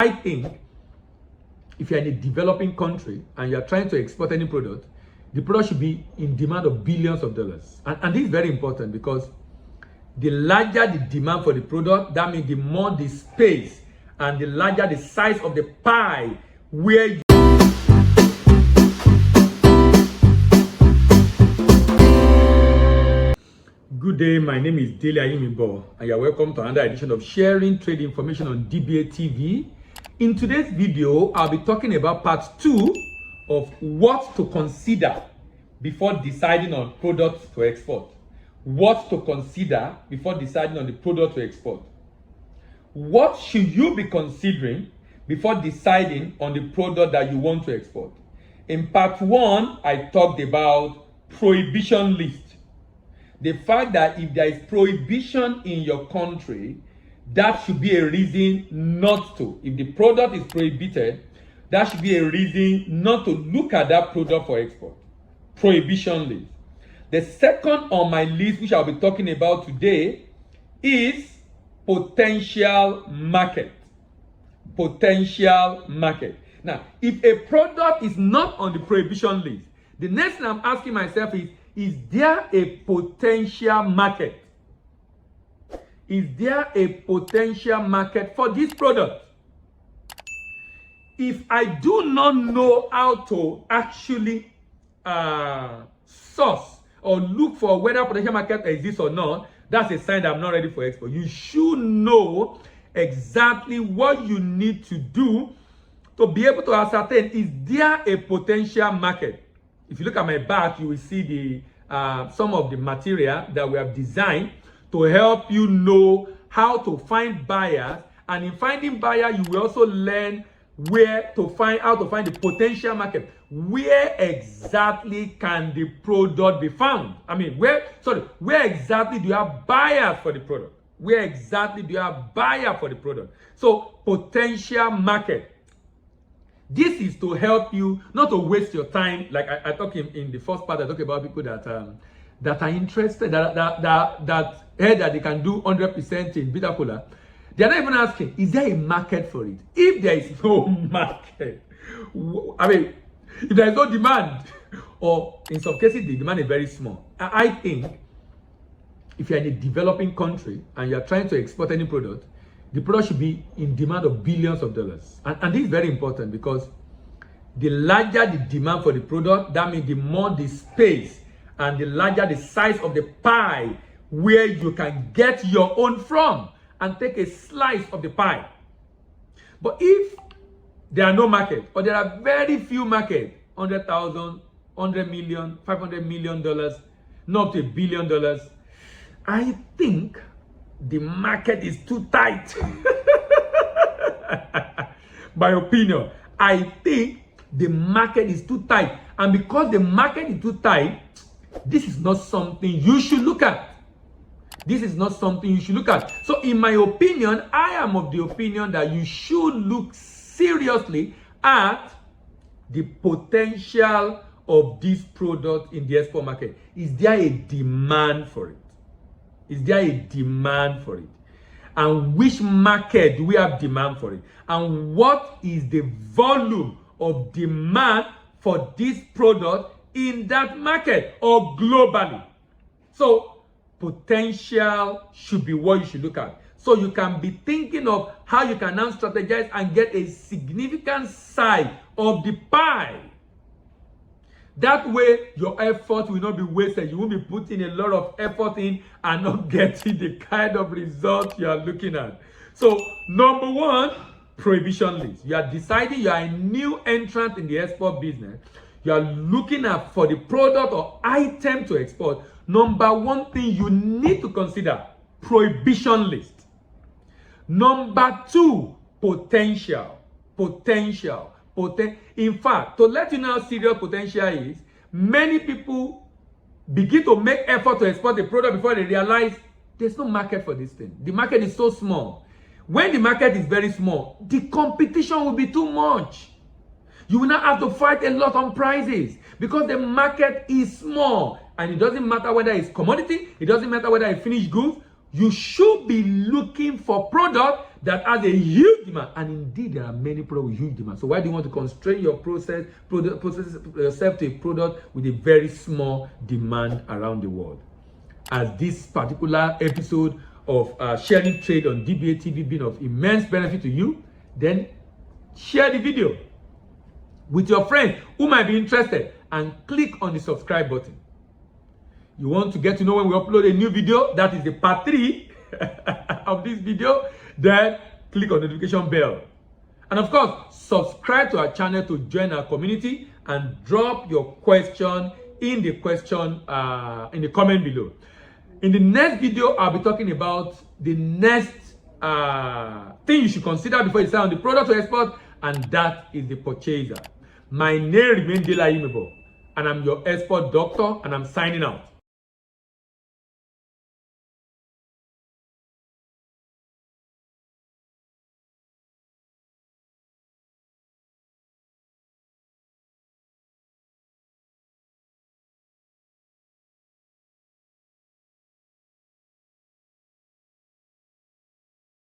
I think if you're in a developing country and you're trying to export any product, the product should be in demand of billions of dollars. And this is very important because the larger the demand for the product, that means the more the space and the larger the size of the pie where you Good day, my name is Dele Ayimibo, and you're welcome to another edition of Sharing Trade Information on DBA TV. In today's video, I'll be talking about part 2 of what to consider before deciding on products to export. What to consider before deciding on the product to export. What should you be considering before deciding on the product that you want to export? In part 1, I talked about prohibition list. The fact that if there is prohibition in your country, that should be a reason not to. If the product is prohibited, that should be a reason not to look at that product for export. Prohibition list. The second on my list, which I'll be talking about today, is potential market. Potential market. Now, if a product is not on the prohibition list, the next thing I'm asking myself is there a potential market? Is there a potential market for this product? If I do not know how to actually source or look for whether potential market exists or not, that's a sign that I'm not ready for export. You should know exactly what you need to do to be able to ascertain, is there a potential market? If you look at my back, you will see the some of the material that we have designed to help you know how to find buyers. And in finding buyer, you will also learn how to find the potential market. Where exactly can the product be found? I mean, where exactly do you have buyers for the product? Where exactly do you have buyer for the product? So potential market. This is to help you not to waste your time. Like I talk in the first part, I talk about people that are interested, that heard that they can do 100% in bitter cola. They are not even asking, is there a market for it? If there is no market, I mean, if there is no demand, or in some cases the demand is very small, I think if you're in a developing country and you're trying to export any product, the product should be in demand of billions of dollars. And this is very important because the larger the demand for the product, that means the more the space and the larger the size of the pie where you can get your own from and take a slice of the pie. But if there are no market, or there are very few market, 100,000, 100 million, $500 million, not $1 billion, I think the market is too tight. My opinion, I think the market is too tight. And because the market is too tight, this is not something you should look at. This is not something you should look at. So in my opinion, I am of the opinion that you should look seriously at the potential of this product in the export market. Is there a demand for it? Is there a demand for it? And which market do we have demand for it? And what is the volume of demand for this product in that market or globally? So potential should be what you should look at. So you can be thinking of how you can now strategize and get a significant side of the pie. That way, your effort will not be wasted. You won't be putting a lot of effort in and not getting the kind of result you are looking at. So, number 1, prohibition list. You are deciding you are a new entrant in the export business. You are looking at for the product or item to export. Number 1 thing you need to consider, prohibition list. Number 2, potential. In fact, to let you know how serious potential is, many people begin to make effort to export the product before they realize there's no market for this thing. The market is so small. When the market is very small, the competition will be too much. You will not have to fight a lot on prices because the market is small. And it doesn't matter whether it's commodity, it doesn't matter whether it's finished goods. You should be looking for product that has a huge demand. And indeed, there are many products with huge demand. So why do you want to constrain your process yourself to a product with a very small demand around the world? As this particular episode of Sharing Trade on DBA TV been of immense benefit to you, then share the video with your friends who might be interested and click on the subscribe button. You want to get to know when we upload a new video, that is the part 3 of this video, then click on the notification bell. And of course, subscribe to our channel to join our community and drop your question in the comment below. In the next video, I'll be talking about the next thing you should consider before you decide on the product to export, and that is the purchaser. My name remains Dela Imebo, and I'm your export doctor, and I'm signing out.